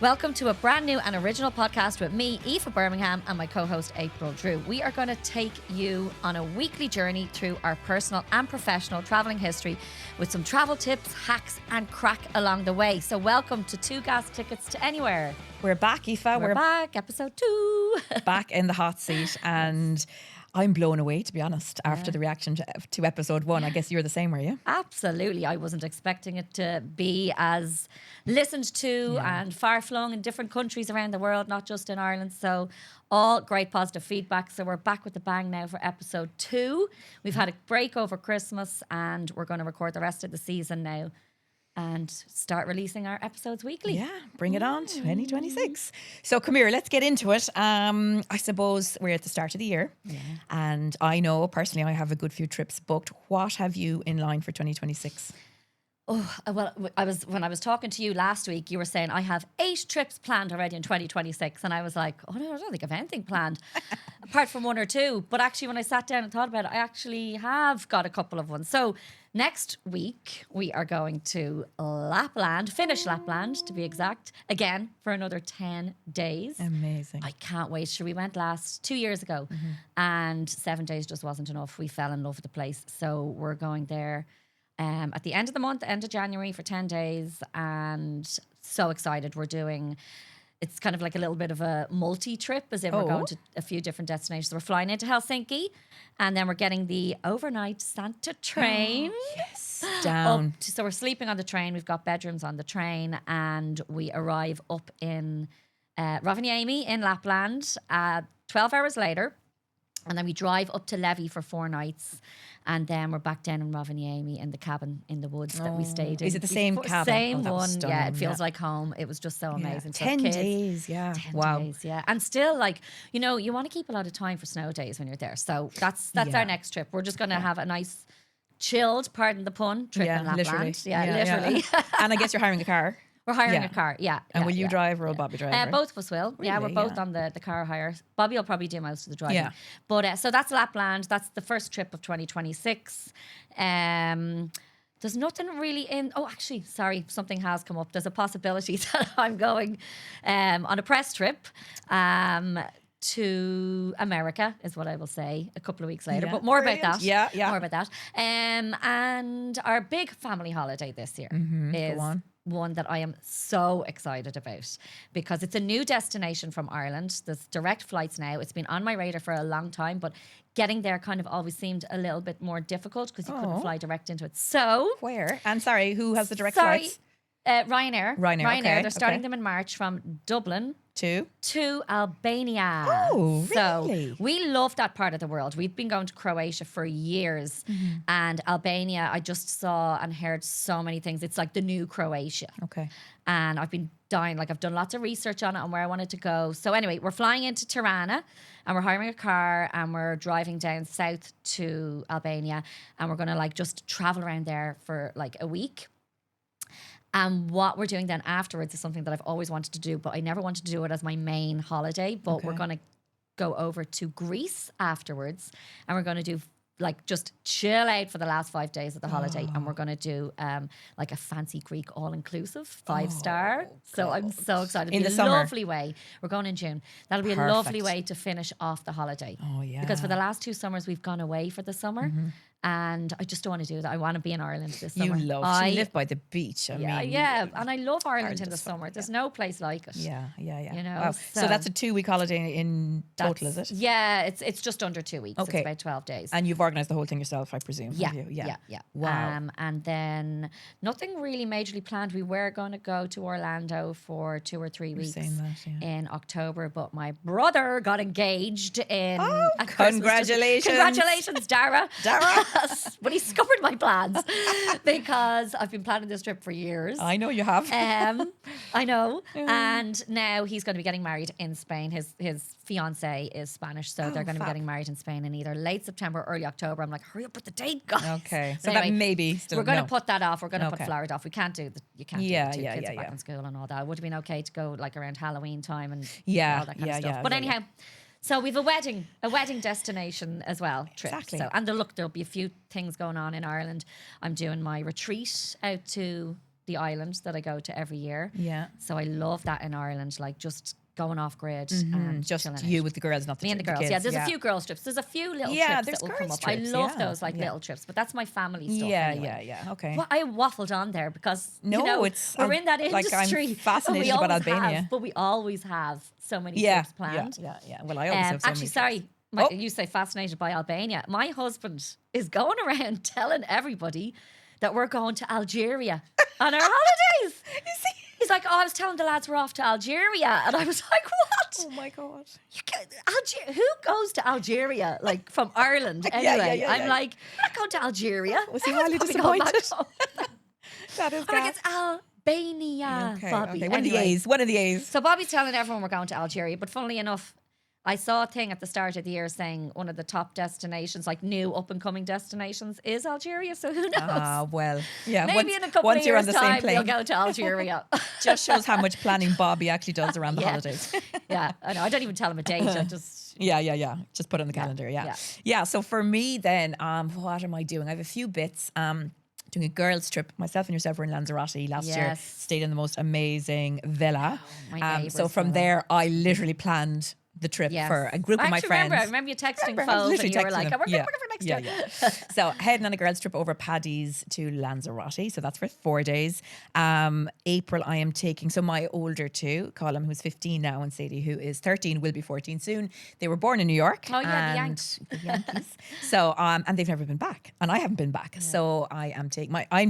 Welcome to a brand new and original podcast with me, Aoife of Birmingham, and my co-host, April Drew. We are going to take you on a weekly journey through our personal and professional travelling history with some travel tips, hacks and crack along the way. So welcome to 2 Gas Tickets to Anywhere. We're back, Aoife. We're back, episode 2. Back in the hot seat, and I'm blown away, to be honest, after the reaction to episode 1. I guess you're the same, were you? Absolutely. I wasn't expecting it to be as listened to and far-flung in different countries around the world, not just in Ireland. So all great positive feedback. So we're back with the bang now for episode 2. We've had a break over Christmas and we're going to record the rest of the season now and start releasing our episodes weekly. Yeah, bring it on, 2026. So come here, let's get into it. I suppose we're at the start of the year. Yeah. And I know personally I have a good few trips booked. What have you in line for 2026? Oh, well, when I was talking to you last week, you were saying I have 8 trips planned already in 2026. And I was like, oh, no, I don't think I have anything planned apart from 1 or 2. But actually, when I sat down and thought about it, I actually have got a couple of ones. So next week, we are going to Lapland, Finnish Lapland to be exact, again for another 10 days. Amazing. I can't wait. Sure, we went last 2 years ago and 7 days just wasn't enough. We fell in love with the place. So we're going there at the end of the month, end of January for 10 days. And so excited. It's kind of like a little bit of a multi-trip, as in we're going to a few different destinations. We're flying into Helsinki and then we're getting the overnight Santa train. Yes, down. So we're sleeping on the train. We've got bedrooms on the train and we arrive up in Rovaniemi in Lapland 12 hours later. And then we drive up to Levi for 4 nights. And then we're back down in Rovaniemi in the cabin in the woods that we stayed in. Is it the same cabin? Same one. Yeah, it feels like home. It was just so amazing. 10 days, yeah. 10 days, yeah. And still, like, you know, you want to keep a lot of time for snow days when you're there. So that's our next trip. We're just going to have a nice, chilled, pardon the pun, trip in Lapland. Literally. Literally. And I guess you're hiring a car. We're hiring a car, yeah. And will you drive or will Bobby drive? Both of us will. Really? Yeah, we're both on the car hire. Bobby will probably do most of the driving. Yeah. But so that's Lapland. That's the first trip of 2026. There's nothing really in... Oh, actually, sorry, something has come up. There's a possibility that I'm going on a press trip to America, is what I will say, a couple of weeks later. But more about that. Yeah. More about that. And our big family holiday this year is one that I am so excited about because it's a new destination from Ireland. There's direct flights now. It's been on my radar for a long time, but getting there kind of always seemed a little bit more difficult because you couldn't fly direct into it. So... Where? And sorry, who has the direct flights? Ryanair. Okay, They're starting them in March from Dublin to Albania. Oh, So really? we love that part of the world. We've been going to Croatia for years. And Albania, I just saw and heard so many things. It's like the new Croatia. Okay. And I've been dying. Like, I've done lots of research on it and where I wanted to go. So anyway, we're flying into Tirana and we're hiring a car and we're driving down south to Albania. And we're going to like just travel around there for like a week. And what we're doing then afterwards is something that I've always wanted to do, but I never wanted to do it as my main holiday. But we're going to go over to Greece afterwards and we're going to do like just chill out for the last 5 days of the holiday. And we're going to do like a fancy Greek all-inclusive 5-star. So I'm so excited. In the It'll be a summer. lovely way. We're going in June. That'll be a lovely way to finish off the holiday. Oh, yeah. Because for the last 2 summers, we've gone away for the summer. And I just don't want to do that. I want to be in Ireland this summer. You live by the beach. I mean, and I love Ireland in the summer. There's no place like it. Yeah. You know, Wow. So that's a 2-week holiday in total, is it? Yeah, it's just under 2 weeks. Okay. It's about 12 days. And you've organised the whole thing yourself, I presume. Yeah, have you? yeah. Wow. And then nothing really majorly planned. We were going to go to Orlando for 2 or 3 weeks in October, but my brother got engaged in. Congratulations! Congratulations, Dara. But he scuppered my plans because I've been planning this trip for years. I know you have. I know. And now he's going to be getting married in Spain. His fiance is Spanish, so they're going to be getting married in Spain in either late September or early October. I'm like, hurry up with the date, guys. Okay. So that anyway, maybe still we're going to put that off. We're going to put Okay. Florida off. We can't do the you can't do the 2 kids back in school and all that. It would have been okay to go like around Halloween time and all that kind of stuff. But anyhow, so we've a wedding destination as well, trip. Exactly. So, and there'll be a few things going on in Ireland. I'm doing my retreat out to the island that I go to every year. Yeah. So I love that in Ireland, like just going off grid and Just chilling you out. with the girls, not the Me and the girls. kids. Yeah, there's a few girls trips. There's a few little trips there's that will come girls up. trips, I love yeah, those like yeah. little trips, but that's my family stuff. Yeah, anyway. yeah. Okay. Well, I waffled on there because No, we're in that like, I'm industry. fascinated and we about always Albania. have, but we always have so many Yeah, trips planned. yeah. Well, I always have so Actually, many sorry, trips. you say fascinated by Albania. My husband is going around telling everybody that we're going to Algeria on our holidays. You see? He's like, I was telling the lads we're off to Algeria. And I was like, what? Oh my God. Who goes to Algeria, like from Ireland anyway? yeah. I'm like, I'm not going to Algeria. Was he I highly probably going back disappointed? home. That is I'm like, it's Albania, Bobby. Okay. One of the A's. So Bobby's telling everyone we're going to Algeria, but funnily enough, I saw a thing at the start of the year saying one of the top destinations, like new up and coming destinations, is Algeria. So who knows? Ah, well, yeah. Maybe in a couple once of you're years' on the same time, plane, we'll go to Algeria. just shows how much planning Bobby actually does around the holidays. Yeah, I know. I don't even tell him a date. I just Yeah. Just put it on the calendar. Yeah. So for me, then, what am I doing? I have a few bits. Doing a girls' trip. Myself and yourself were in Lanzarote last year. Stayed in the most amazing villa. My neighbour's so from villa. there, I literally planned the trip for a group of my friends. I remember you texting I was Fove literally and you were texting like, them. we're going for next year. Yeah. So heading on a girls' trip over Paddy's to Lanzarote. So that's for 4 days. April, I am taking, so my older two, Colin, who's 15 now, and Sadie, who is 13, will be 14 soon. They were born in New York. Oh, yeah, the and Yanks. The Yankees. So, and they've never been back. And I haven't been back. Yeah. So I'm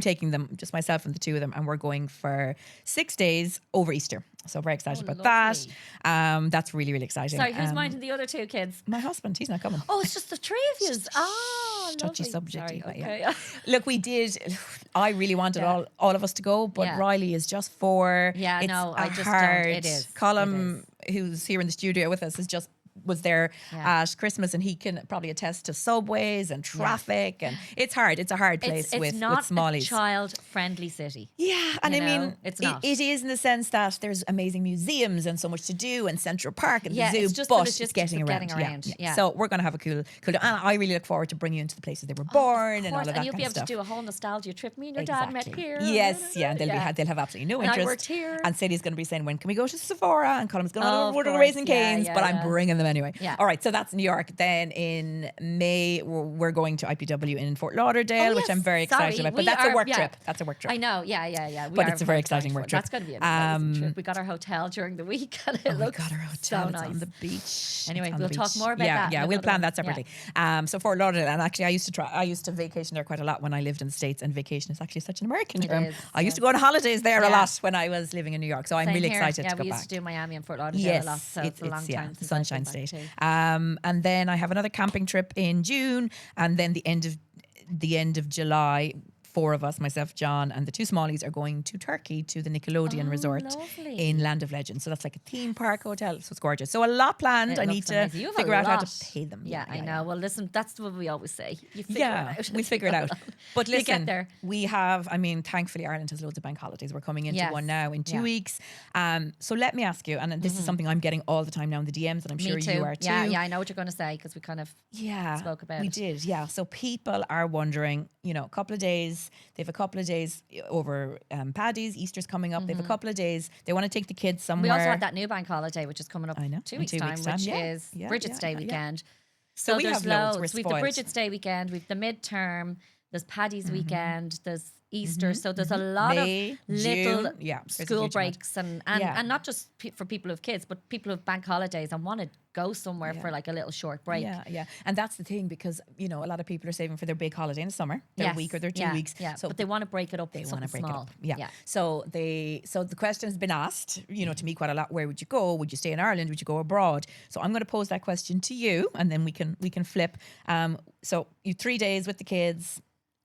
taking them, just myself and the two of them, and we're going for 6 days over Easter. So very excited about that. That's really, really exciting. Sorry, who's minding the other two kids? My husband, he's not coming. Oh, it's just the three of you. Oh, touchy lovely. subject. Sorry, Eva, okay. yeah. Look, we did. I really wanted all of us to go, but Yeah. Riley is just 4. Yeah, it's no, I just hard. don't. It is. Colin, who's here in the studio with us, was there at Christmas, and he can probably attest to subways and traffic, and it's hard. It's a hard place it's with not smallies. a child-friendly city. Yeah, and I mean, it's not. It is in the sense that there's amazing museums and so much to do, and Central Park and the zoo, it's just but the it's getting logistics of around. getting around. Yeah. So we're going to have a cool day. And I really look forward to bringing you into the places they were born and all of that and you'll kind be of able stuff. to do a whole nostalgia trip. Me and your dad met here. Yes, and they'll have absolutely no And I interest. worked here. And Sadie's going to be saying, when can we go to Sephora? And Colin's going, Oh, of what are the course. Raising Yeah, Canes? yeah, But yeah. I'm bringing them anyway. Yeah. All right, so that's New York. Then in May, we're going to IPW in Fort Lauderdale, which I'm very excited about. But that's a work trip. That's a work trip. I know, yeah. But it's a very exciting work trip. That's going to be an amazing trip. We got our hotel during the week, and it looks we got our hotel. so It's nice. on the beach. Anyway, It's on we'll the talk beach. more about that. Yeah, in we'll another plan one. that separately. So Fort Lauderdale, and actually I used to vacation there quite a lot when I lived in the States, and vacation is actually such an American term. is, I used to go on holidays there a Yeah. lot when I was living in New York, so I'm Same really here. excited Yeah, to go we back. used to do Miami and Fort Lauderdale Yes, a lot, so it's a long time the since I've Sunshine been back State. too. And then I have another camping trip in June, and then the end of July. 4 of us, myself, John, and the 2 smallies, are going to Turkey to the Nickelodeon resort lovely. in Land of Legends. So that's like a theme park hotel. So it's gorgeous. So a lot planned. It I need looks to amazing. You have a figure out how to lot. pay them. Yeah, I know. Well, listen, that's what we always say. You figure Yeah, it out. we'll figure it out. But You get listen, there. we have, thankfully Ireland has loads of bank holidays. We're coming into Yes. one now in 2 Yeah. weeks. So let me ask you, and this is something I'm getting all the time now in the DMs, and I'm sure Me too. you are too. Yeah, I know what you're going to say because we kind of spoke about we it. did. Yeah. So people are wondering, a couple of days, they have a couple of days over Paddy's, Easter's coming up. They have a couple of days. They want to take the kids somewhere. We also have that new bank holiday, which is coming up I know, 2 in weeks' 2 time, weeks' time. which Yeah, is yeah, Bridget's yeah, Day yeah. weekend. So we there's have loads. loads. We're We've the spoiled. Bridget's Day weekend, we've the midterm, there's Paddy's weekend, there's Easter. So there's a lot May, of little June. Yeah, there's a school huge amount. breaks and Yeah. not just for people who have kids, but people who have bank holidays and want to go somewhere for like a little short break. Yeah. And that's the thing, because, a lot of people are saving for their big holiday in the summer, their week or their 2 weeks. Yeah, So but they want to break it up. they with want to something break small. it up. Yeah. So the question has been asked, to me quite a lot. Where would you go? Would you stay in Ireland? Would you go abroad? So I'm going to pose that question to you, and then we can flip. So you 3 days with the kids.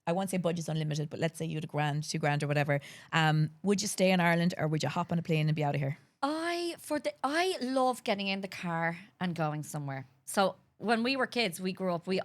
I won't say budget's unlimited, but let's say you had $1,000, $2,000 or whatever. Would you stay in Ireland, or would you hop on a plane and be out of here? I love getting in the car and going somewhere. So when we were kids, we grew up, we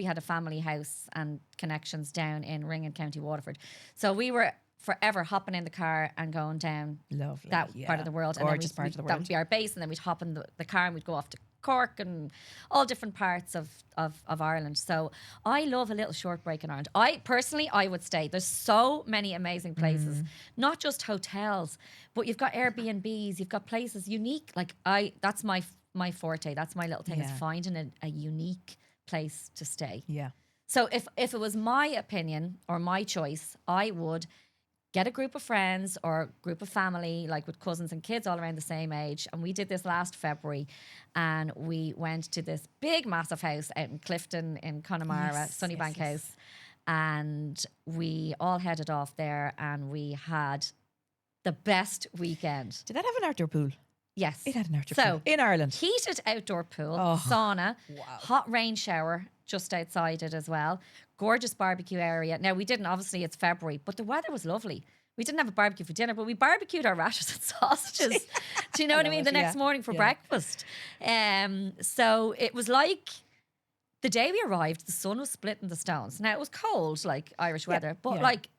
had a family house and connections down in Ringin, County Waterford. So we were forever hopping in the car and going down Lovely, that yeah. part of the world. Gorgeous part of the That world. would be our base, and then we'd hop in the car and we'd go off to Cork and all different parts of Ireland. So I love a little short break in Ireland. I would stay. There's so many amazing places, not just hotels, but you've got Airbnbs, you've got places unique. Like that's my forte. That's my little thing, is finding a unique place to stay. Yeah. So if it was my opinion or my choice, I would get a group of friends or group of family, like with cousins and kids all around the same age. And we did this last February, and we went to this big, massive house out in Clifton in Connemara, Sunnybank House. And we all headed off there, and we had the best weekend. Did that have an outdoor pool? Yes. It had an outdoor pool in Ireland. Heated outdoor pool, sauna, hot rain shower just outside it as well. Gorgeous barbecue area. Now, we didn't, obviously, it's February, but the weather was lovely. We didn't have a barbecue for dinner, but we barbecued our rashers and sausages. Do you know what I mean? The next morning for breakfast. So it was like the day we arrived, the sun was splitting the stones. Now, it was cold, like Irish weather, but like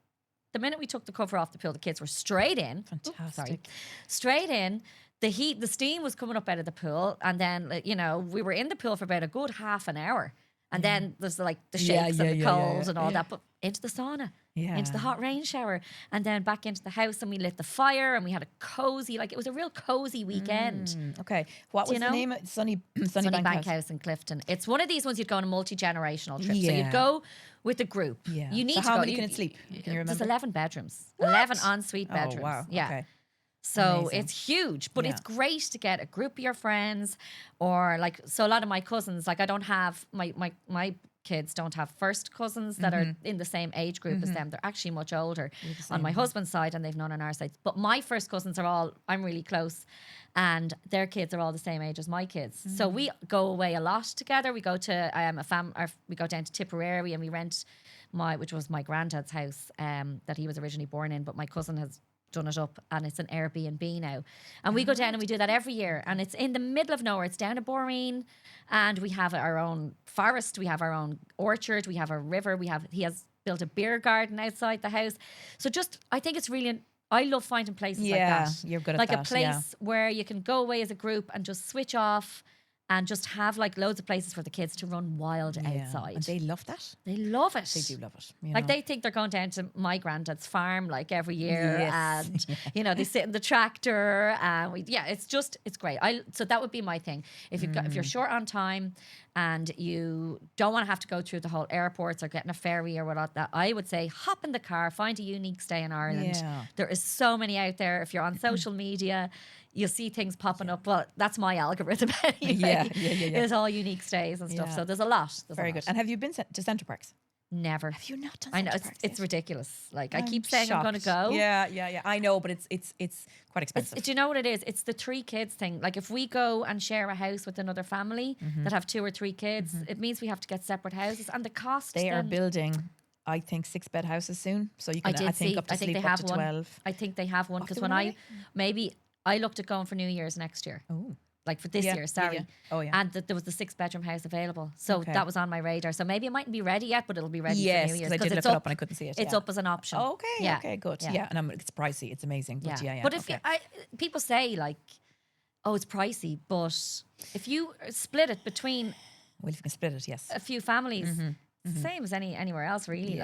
the minute we took the cover off the pool, the kids were straight in. Fantastic. Straight in. The heat, the steam was coming up out of the pool. And then, you know, we were in the pool for about a good half an hour. And then there's like the shakes and the colds and all that, but into the sauna, into the hot rain shower, and then back into the house, and we lit the fire, and we had a cozy, like it was a real cozy weekend. Okay. What was the name? Sunnybank House in Clifton. It's one of these ones you'd go on a multi-generational trip. So you'd go with a group. Yeah. You need so to how go. many can it sleep? Can you remember? There's 11 bedrooms. 11 ensuite bedrooms. Oh, wow. Yeah. Okay. So it's huge, but it's great to get a group of your friends, or like, so a lot of my cousins, like I don't have, my kids don't have first cousins that are in the same age group as them. They're actually much older on my husband's side, and they've none on our side. But my first cousins are all, I'm really close, and their kids are all the same age as my kids. So we go away a lot together. We go to we go down to Tipperary, and we rent which was my granddad's house that he was originally born in, but my cousin has done it up, and it's an Airbnb now. And we go down, and we do that every year, and it's in the middle of nowhere. It's down to Boreen, and we have our own forest, we have our own orchard, we have a river, he has built a beer garden outside the house. So I think it's really, I love finding places like that. You're good at like that. Like a place where you can go away as a group and just switch off, and just have like loads of places for the kids to run wild outside. And they love that. They love it. They do love it. Like they think they're going down to my granddad's farm like every year, and you know, they sit in the tractor, and it's great. So that would be my thing. If you're short on time and you don't want to have to go through the whole airports or getting a ferry or whatnot, that I would say hop in the car, find a unique stay in Ireland. Yeah. There is so many out there. If you're on social media, you'll see things popping up. Well, that's my algorithm anyway. There's all unique stays and stuff. So there's a lot. Very good. And have you been to Centre Parks? Never. Have you not done I know Centre Parks it's ridiculous. Like I I'm keep saying I'm going to shocked. go. Yeah. I know, but it's quite expensive. Do you know what it is? It's the 3 kids thing. Like if we go and share a house with another family that have 2 or 3 kids, it means we have to get separate houses, and the cost. They are building, I think, 6-bed houses soon. So you can, I think, up to sleep they have up to 12. I think they have one, because when I looked at going for New Year's next year. Oh. Like for this year, sorry. Yeah. Oh, yeah. And there was the 6-bedroom house available. So that was on my radar. So maybe it mightn't be ready yet, but it'll be ready for New Year's. Yes, because I did look it up and I couldn't see it. It's up as an option. Okay, good. Yeah, and it's pricey. It's amazing. But But if people say like, oh, it's pricey, but if you split it between... Well, if you can split it, yes. A few families... It's the same as anywhere else, really.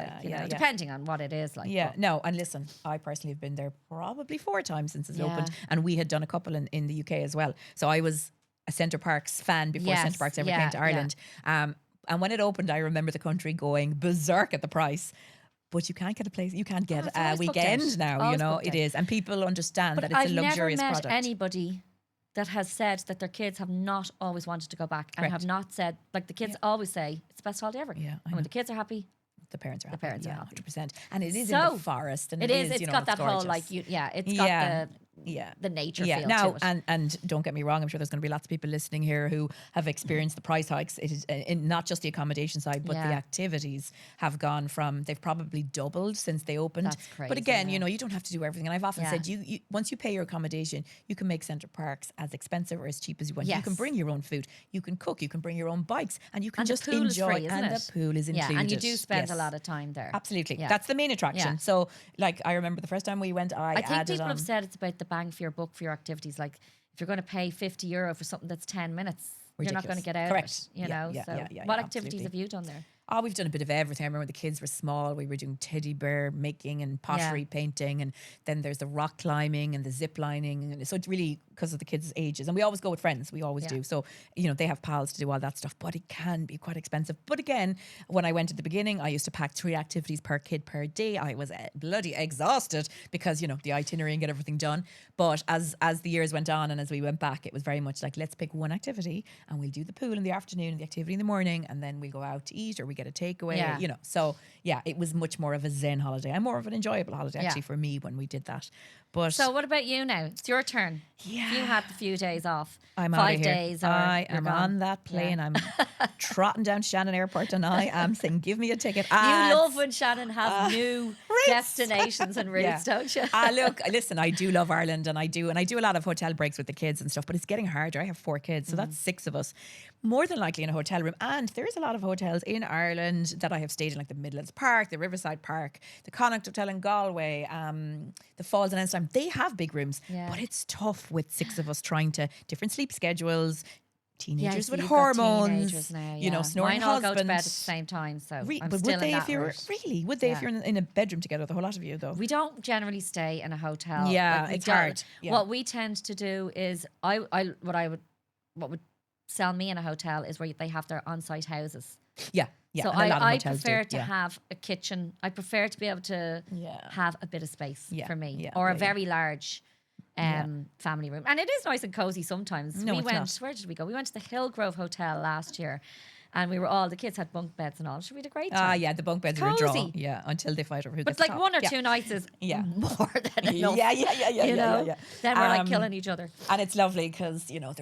Depending on what it is. Like, no, and listen, I personally have been there probably 4 times since it's opened, and we had done a couple in the UK as well. So I was a Centre Parks fan before Centre Parks ever came to Ireland. And when it opened, I remember the country going berserk at the price. But you can't get a place, you can't get a weekend now, you know, it is. And people understand that it's a luxurious I've never met product. anybody that has said that their kids have not always wanted to go back and have not said, like the kids always say, it's the best holiday ever. Yeah, and when the kids are happy, the parents are happy. The parents are happy. 100%. And it is in the forest. And it's got that gorgeous. whole, like, it's got the nature feel now, to it. And don't get me wrong, I'm sure there's going to be lots of people listening here who have experienced the price hikes. It is not just the accommodation side, but the activities have gone from, they've probably doubled since they opened. That's crazy. But again, you know, you don't have to do everything. And I've often said, you once you pay your accommodation, you can make Centre Parks as expensive or as cheap as you want. Yes. You can bring your own food, you can cook, you can bring your own bikes, and you can just the pool enjoy. is free, isn't and it? the pool is included. Yeah, and you do spend a lot of time there. Absolutely. Yeah. That's the main attraction. Yeah. So, like, I remember the first time we went, I think added people on. have said it's about the bang for your buck for your activities. Like, if you're going to pay €50 for something that's 10 minutes, you're not going to get out Correct. of it, you know. Yeah, So yeah, yeah, what yeah, activities absolutely. have you done there? Oh, we've done a bit of everything. I remember the kids were small. We were doing teddy bear making and pottery painting. And then there's the rock climbing and the zip lining. And so it's really because of the kids' ages. And we always go with friends. We always do. So, you know, they have pals to do all that stuff. But it can be quite expensive. But again, when I went at the beginning, I used to pack 3 activities per kid per day. I was bloody exhausted because, you know, the itinerary and get everything done. But as the years went on and as we went back, it was very much like, let's pick one activity and we'll do the pool in the afternoon and the activity in the morning. And then we'll go out to eat or we get a takeaway, you know. So yeah, it was much more of a zen holiday and more of an enjoyable holiday actually for me when we did that. But so what about you now? It's your turn. Yeah. You had the few days off. I'm 5 out of here. days or I you're am gone. on that plane. I'm trotting down to Shannon Airport and I am saying, give me a ticket. You love when Shannon has new destinations and routes, don't you? Look, listen, I do love Ireland and I do a lot of hotel breaks with the kids and stuff, but it's getting harder. I have 4 kids, so that's 6 of us, more than likely in a hotel room. And there is a lot of hotels in Ireland that I have stayed in, like the Midlands Park, the Riverside Park, the Connacht Hotel in Galway, the Falls in Enstone. They have big rooms, but it's tough with 6 of us trying to different sleep schedules. Teenagers with you've got hormones, teenagers now, you know, snoring Mine all husband. go to bed at the same time, so I'm but still would they in if that you're route. Would they if you're in a bedroom together, the whole lot of you though? We don't generally stay in a hotel. Yeah, Like, we it's don't. hard. Yeah. What we tend to do is what would sell me in a hotel is where they have their on-site houses. Yeah. So and a lot of I hotels prefer do. to have a kitchen. I prefer to be able to have a bit of space for me, or a very large family room. And it is nice and cozy sometimes. No, we it's went, not. where did we go? We went to the Hillgrove Hotel last year. And the kids had bunk beds and all. So we had a great time. Yeah, the bunk beds are a draw. Cozy. Yeah, until they fight over who But gets like top. 1 or 2 nights is more than enough. Yeah. Then we're like killing each other. And it's lovely because, you know,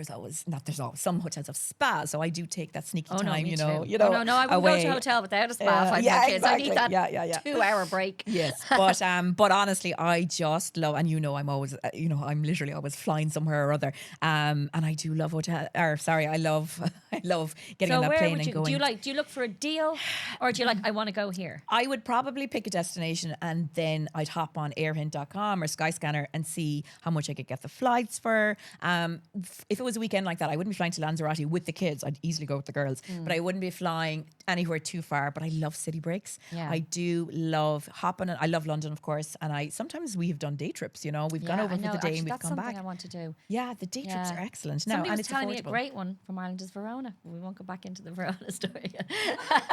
some hotels have spas, so I do take that sneaky time, me you too. know. Oh, no, I wouldn't go to a hotel without a spa if I had kids. Exactly. I need that 2-hour break. Yes, but honestly, I just love, and you know, I'm always, I'm literally always flying somewhere or other, and I do love I love getting So on that where plane would and you going. do you look for a deal, or do you like, I want to go here? I would probably pick a destination and then I'd hop on airhint.com or Skyscanner and see how much I could get the flights for. If it was a weekend like that, I wouldn't be flying to Lanzarote with the kids. I'd easily go with the girls, but I wouldn't be flying anywhere too far. But I love city breaks. Yeah. I do love hopping. I love London, of course. And sometimes we have done day trips, you know. We've gone over for the day and we've that's come something back. I want to do. Yeah, the day trips are excellent. Now, Somebody and was it's telling me a affordable. great one from Ireland is Verona. We won't go back into the Verona story.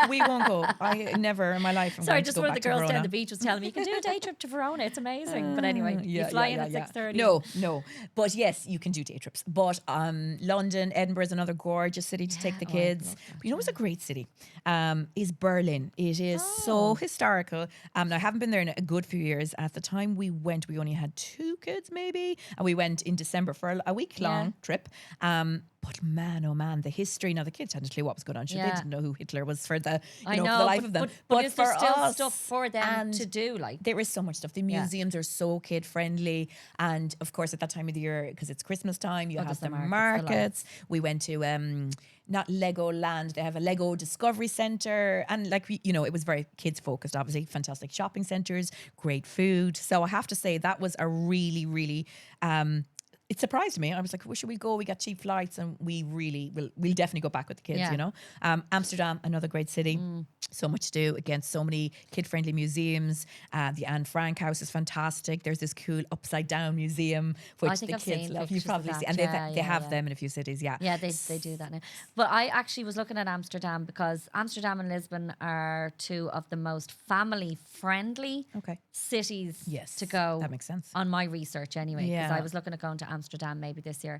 We won't go. I never in my life. I'm Sorry, going to just go one of back the to girls down Verona. the beach was telling me you can do a day trip to Verona. It's amazing. But anyway, you fly in at 6:30. No. But yes, you can do day trips. But London, Edinburgh is another gorgeous city to take the kids. But you know what's a great city? Is Berlin. It is so historical. Now, I haven't been there in a good few years. At the time we went, we only had 2 kids maybe. And we went in December for a week-long trip. But man, oh man, the history. Now the kids hadn't a clue what was going on. They didn't know who Hitler was for the for the life of them. But is there for still us, stuff for them to do? Like, there is so much stuff. The museums are so kid friendly, and of course at that time of the year, because it's Christmas time, you have the markets. We went to not Legoland. They have a Lego Discovery Center, and it was very kids focused. Obviously, fantastic shopping centers, great food. So I have to say that was a really, really. It surprised me. I was like, well, should we go? We got cheap flights and we'll definitely go back with the kids, you know. Amsterdam, another great city. So much to do. Again, so many kid-friendly museums. The Anne Frank house is fantastic. There's this cool upside-down museum, which the kids love. You've probably seen. And they have them in a few cities, Yeah, they do that now. But I actually was looking at Amsterdam because Amsterdam and Lisbon are 2 of the most family-friendly cities to go. That makes sense. On my research anyway, because Yeah. I was looking at going to Amsterdam maybe this year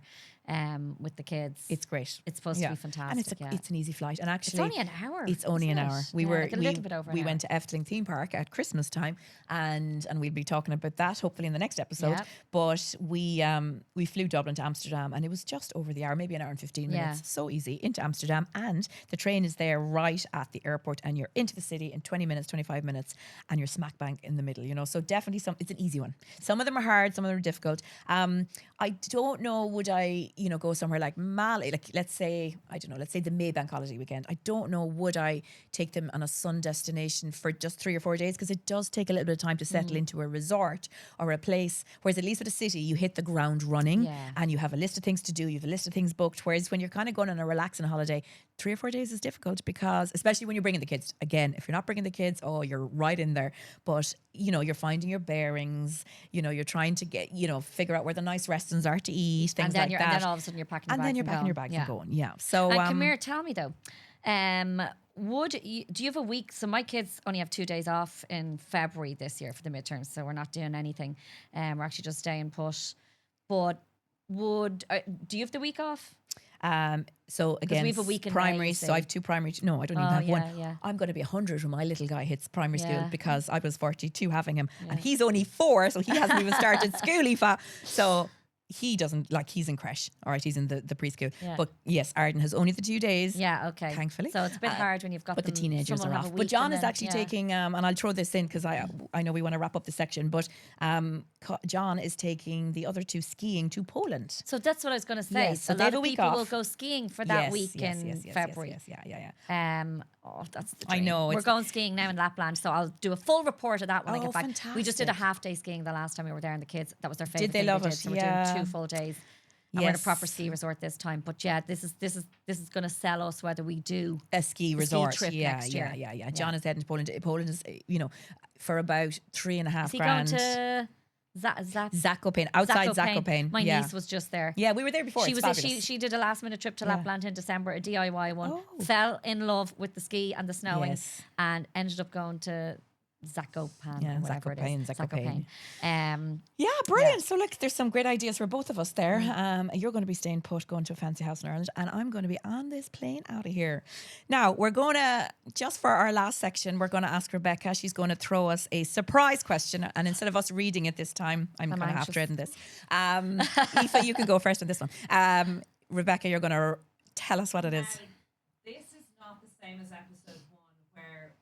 with the kids. It's great. It's supposed to be fantastic. And it's an easy flight. And actually, it's only an hour. It's only an hour. We like a little bit over an we hour. went to Efteling theme park at Christmas time, and we'll be talking about that hopefully in the next episode. Yep. But we flew Dublin to Amsterdam, and it was just over the hour, maybe an hour and 15 minutes. So easy into Amsterdam, and the train is there right at the airport, and you're into the city in 20 minutes, 25 minutes, and you're smack bang in the middle. You know, so definitely it's an easy one. Some of them are hard, some of them are difficult. I don't know, would I go somewhere like Mali, like let's say the Maybank holiday weekend, I don't know, would I take them on a sun destination for just 3 or 4 days? Because it does take a little bit of time to settle into a resort or a place. Whereas at least with a city, you hit the ground running and you have a list of things to do, you have a list of things booked. Whereas when you're kind of going on a relaxing holiday, 3 or 4 days is difficult, because especially when you're bringing the kids. Again, if you're not bringing the kids, you're right in there. But you're finding your bearings. You're trying to get figure out where the nice restaurants are to eat, things like that. And then all of a sudden you're packing your bags. And then you're packing your bags and going. Yeah. So and come here, tell me though, do you have a week? So my kids only have 2 days off in February this year for the midterms, so we're not doing anything. We're actually just staying put. But do you have the week off? So again, we have a week in primary. May, So I have 2 primary. No, I don't even have one. Yeah. I'm going to be 100 when my little guy hits primary school, Yeah. because I was 42 having him, and he's only 4, so he hasn't even started school, Aoife. So he doesn't, he's in creche. All right, he's in the preschool. Yeah. But yes, Arden has only the 2 days. Yeah, okay. Thankfully. So it's a bit hard when you've got But the teenagers someone are will have off. a But week John and is then- actually taking, and I'll throw this in because I know we want to wrap up the section, but John is taking the other 2 skiing to Poland. So that's what I was going to say. Yes, so a they lot have a of week people off. will go skiing for that week in February. Yes, yeah. That's the I dream. know, We're it's- going skiing now in Lapland, so I'll do a full report of that when I Oh, get back. We just did a fantastic. half-day skiing the last time we were there, and the kids, that was their favorite Did they thing love they it? did. So we're Yeah. doing 2 full days. And we're in a Yes. proper ski resort this time. But yeah, this is going to sell us whether we do A ski resort. trip next year. Yeah. John is heading to Poland. Poland is, for about 3.5 Is he grand. going to Zakopane, outside Zakopane. My yeah. niece was just there. Yeah, we were there before. She It's was fabulous. she did a last minute trip to Lapland in December, a DIY one. Oh. Fell in love with the ski and the snowing, Yes. and ended up going to Zakopane, Yeah, or whatever it is. Zakopane. Um, Yeah, brilliant. So look, there's some great ideas for both of us there. You're going to be staying put, going to a fancy house in Ireland, and I'm going to be on this plane out of here. Now, we're going to, just for our last section, we're going to ask Rebecca. She's going to throw us a surprise question, and instead of us reading it this time, I'm kind of half anxious. dreading this. Aoife, you can go first on this one. Rebecca, you're going to tell us what it is. This is not the same as episode 1 where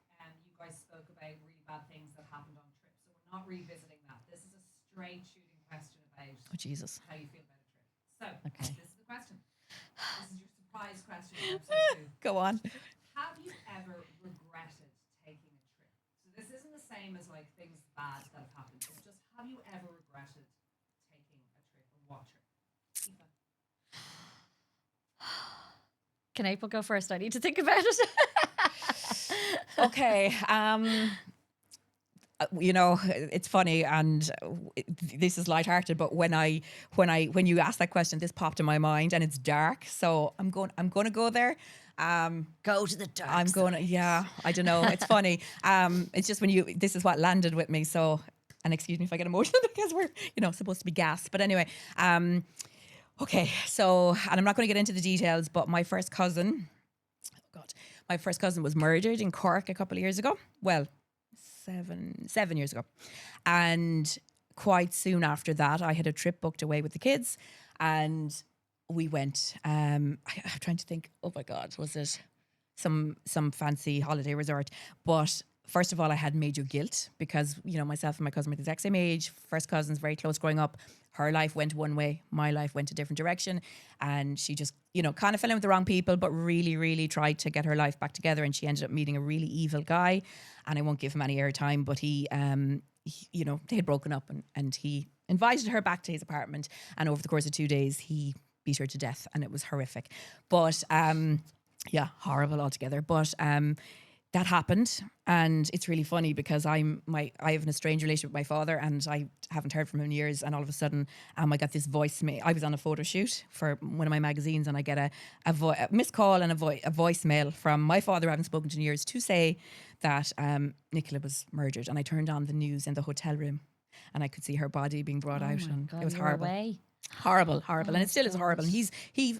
you guys spoke about really bad things that happened on trips. So we're not revisiting that. This is a straight shooting question about Oh, Jesus. how you feel about a trip. So Okay. this is the question. This is your surprise question for episode 2. Go on. Have you ever regretted taking a trip? So this isn't the same as things bad that have happened. It's just, have you ever regretted taking a trip, and what trip? Aoife? can April go first? I need to think about it. Okay. It's funny, and this is lighthearted, but when you asked that question, this popped in my mind, and it's dark, so I'm going to go there. Go to the dark. I'm going to, yeah, I don't know. It's funny. It's just this is what landed with me. So, and excuse me if I get emotional because we're, supposed to be gas. But anyway, okay. So, and I'm not going to get into the details, but my first cousin was murdered in Cork a couple of years ago. Well, 7 years ago. And quite soon after that, I had a trip booked away with the kids, and we went, I'm trying to think, oh my God, was it some fancy holiday resort? But first of all, I had major guilt because, myself and my cousin were the exact same age, first cousins, very close growing up. Her life went one way, my life went a different direction. And she just, kind of fell in with the wrong people, but really, really tried to get her life back together. And she ended up meeting a really evil guy. And I won't give him any airtime, but he they had broken up, and he invited her back to his apartment. And over the course of 2 days, he beat her to death, and it was horrific. But horrible altogether. But that happened, and it's really funny because I have an estranged relationship with my father, and I haven't heard from him in years. And all of a sudden, I got this voicemail. I was on a photo shoot for one of my magazines, and I get a missed call and a voicemail from my father, I haven't spoken to in years, to say that Nicola was murdered. And I turned on the news in the hotel room, and I could see her body being brought out, and God, it was you were horrible. away. Horrible, and it still is horrible. And he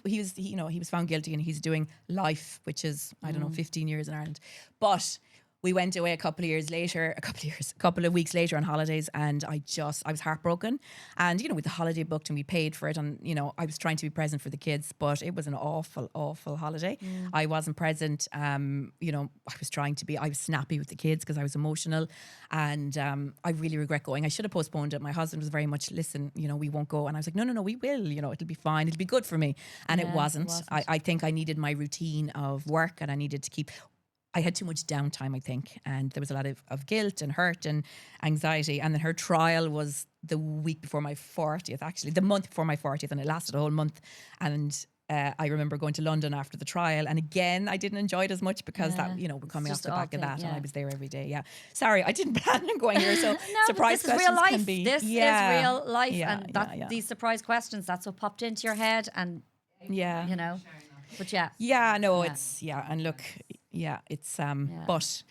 was found guilty, and he's doing life, which is 15 years in Ireland. But we went away a couple of weeks later on holidays, and I was heartbroken. And, you know, with the holiday booked and we paid for it, and, you know, I was trying to be present for the kids, but it was an awful, awful holiday. I wasn't present. You know, I was snappy with the kids because I was emotional, and I really regret going. I should have postponed it. My husband was very much, listen, you know, we won't go. And I was like, no, we will, you know, it'll be fine. It'll be good for me. And it wasn't. I think I needed my routine of work, and I needed to keep... I had too much downtime, I think, and there was a lot of guilt and hurt and anxiety. And then her trial was the week before my 40th, actually, the month before my 40th, and it lasted a whole month. And I remember going to London after the trial, and again, I didn't enjoy it as much because that, you know, we're coming off the back of that, and I was there every day. Yeah, sorry, I didn't plan on going here. So No, surprise but this is questions real life. can be This is real life, and these surprise questions, that's what popped into your head, and you know, but it's and look. Yeah, it's but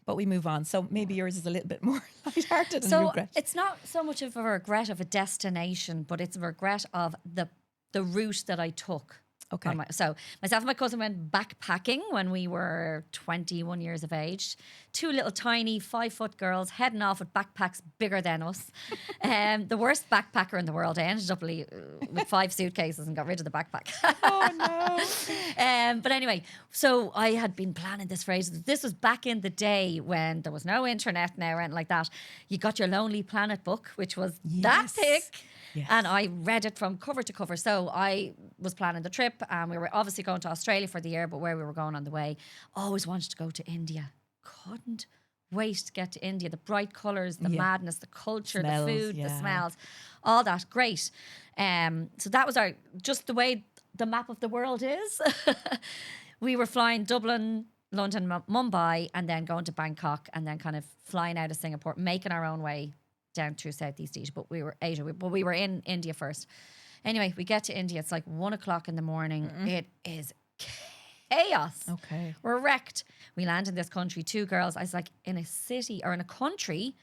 but we move on. So maybe yours is a little bit more lighthearted. So and regret. it's not so much of a regret of a destination, but it's a regret of the route that I took. Okay. So myself and my cousin went backpacking when we were 21 years of age. Two little tiny 5-foot girls heading off with backpacks bigger than us. The worst backpacker in the world. I ended up with 5 suitcases and got rid of the backpack. Oh no. But anyway, so I had been planning this for ages. This was back in the day when there was no internet now or anything like that. You got your Lonely Planet book, which was that thick. Yes. And I read it from cover to cover. So I was planning the trip, and we were obviously going to Australia for the year, but where we were going on the way, always wanted to go to India. Couldn't wait to get to India. The bright colours, the madness, the culture, Smells, the food, the smells, all that. Great. So that was just the way the map of the world is. We were flying Dublin, London, Mumbai, and then going to Bangkok, and then kind of flying out of Singapore, making our own way down through Southeast Asia, but we were in India first. Anyway, we get to India. It's like 1 o'clock in the morning. It is chaos. Okay. We're wrecked. We land in this country, 2 girls. I was like, in a city or in a country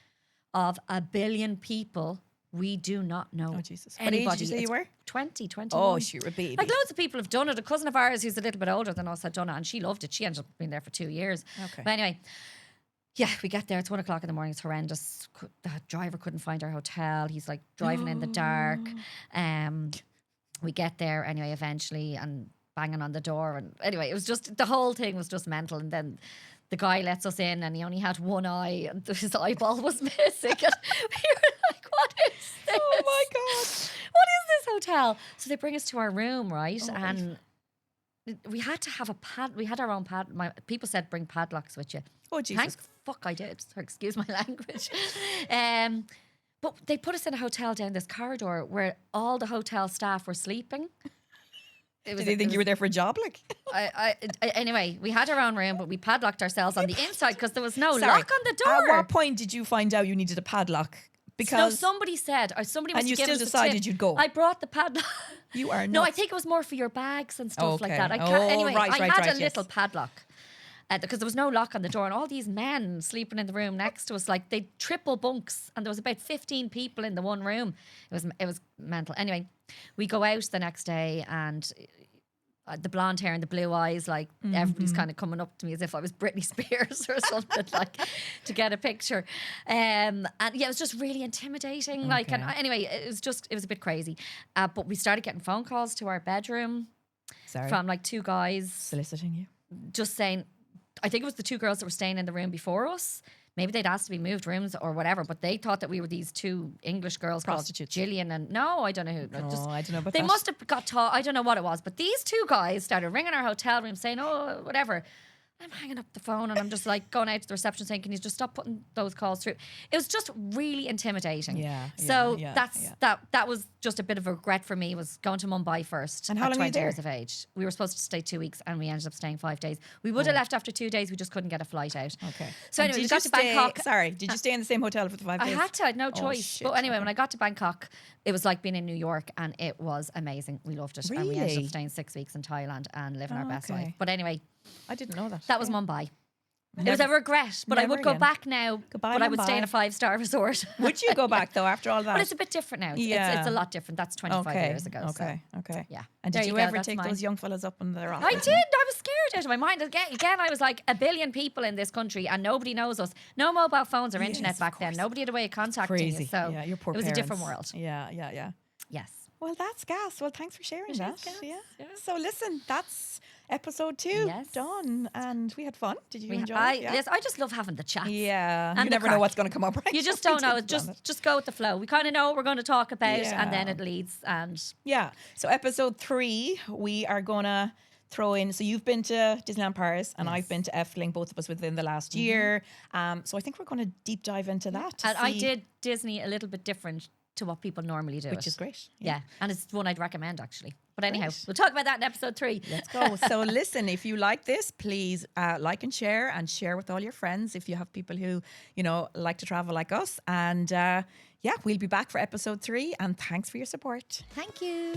of 1 billion people, we do not know Oh, Jesus. anybody. What age did you say you were? 20, 21. Oh, you're a baby. Like loads of people have done it. A cousin of ours who's a little bit older than us had done it, and she loved it. She ended up being there for 2 years. Okay. But anyway, yeah, we get there. It's 1 o'clock in the morning. It's horrendous. The driver couldn't find our hotel. He's like driving in the dark. We get there anyway, eventually, and banging on the door. And anyway, it was just, the whole thing was just mental. And then the guy lets us in, and he only had one eye, and his eyeball was missing. And we were like, what is this? Oh my God. What is this hotel? So they bring us to our room, right? And we had to have we had our own pad. People said bring padlocks with you. Oh, Jesus. Thank fuck I did. Sorry, excuse my language. But they put us in a hotel down this corridor where all the hotel staff were sleeping. Did they think you were there for a job? Like, anyway, we had our own room, but we padlocked ourselves on the inside because there was no Sorry. lock on the door. At what point did you find out you needed a padlock? Because somebody said, or somebody must and you have given still us a tip. decided you'd go. I brought the padlock. You are No, I nuts. think it was more for your bags and stuff like Okay. that. Anyway, I had a little padlock. Because there was no lock on the door, and all these men sleeping in the room next to us, like they triple bunks, and there was about 15 people in the one room. It was mental. Anyway, we go out the next day, and the blonde hair and the blue eyes, like everybody's kind of coming up to me as if I was Britney Spears or something, like to get a picture. And yeah, it was just really intimidating. Like, and anyway, it was a bit crazy. But we started getting phone calls to our bedroom from like 2 guys soliciting you, just saying. I think it was the 2 girls that were staying in the room before us. Maybe they'd asked to be moved rooms or whatever, but they thought that we were these 2 English girls prostitutes. called Gillian and I don't know who. I don't know about they that. must have got taught. I don't know what it was, but these 2 guys started ringing our hotel room saying, "Oh, whatever." I'm hanging up the phone and I'm just like going out to the reception saying, "Can you just stop putting those calls through?" It was just really intimidating. That was just a bit of a regret for me, was going to Mumbai first. And how at long were you 20 there? years of age. We were supposed to stay 2 weeks and we ended up staying 5 days. We would have left after 2 days. We just couldn't get a flight out. Okay. So And anyway, we did got you to Bangkok. Did you stay in the same hotel for the 5 I days? had to. I had no Oh, choice. shit, But anyway, okay. when I got to Bangkok, it was like being in New York, and it was amazing. We loved it. And we ended Really? up staying 6 weeks in Thailand and living our best okay. life. But anyway, I didn't know that. that was Mumbai. It was a regret, but I Never would go again. back now. Goodbye, But I would stay in a Mumbai. 5-star resort. Would you go back though after all that? But it's a bit different now. It's a lot different. That's 25 years ago. Okay. So. Okay. Yeah. And There did you you go, ever that's take mine. those young fellas up on their offer? I did. I was scared out of my mind. Again, I was like, 1 billion people in this country and nobody knows us. No mobile phones or internet Yes, of back then. course. Nobody had a way of contacting Crazy. you. So yeah, your poor it was parents. a different world. Yeah. Yes. Well, that's gas. Well, thanks for sharing that. gas, Yeah. yeah. So listen, that's episode 2 Yes. done, and we had fun. Did you enjoy I, it? Yeah. yes, I just love having the chats. Yeah. And You the never know crack. what's going to come up, right? You just So we don't know. did plan it. Just go with the flow. We kind of know what we're going to talk about, and then Yeah. it leads. And Yeah. So episode 3, we are gonna throw in. So you've been to Disneyland Paris, and I've been to Efteling, both of us within the last year. So I think we're going to deep dive into that. to and I see- did Disney a little bit different to what people normally do, which it. is great. Yeah, and it's one I'd recommend actually. But anyhow, Great. we'll talk about that in episode 3. Let's go. So listen, if you like this, please like and share with all your friends if you have people who, like to travel like us. And yeah, we'll be back for episode 3. And thanks for your support. Thank you.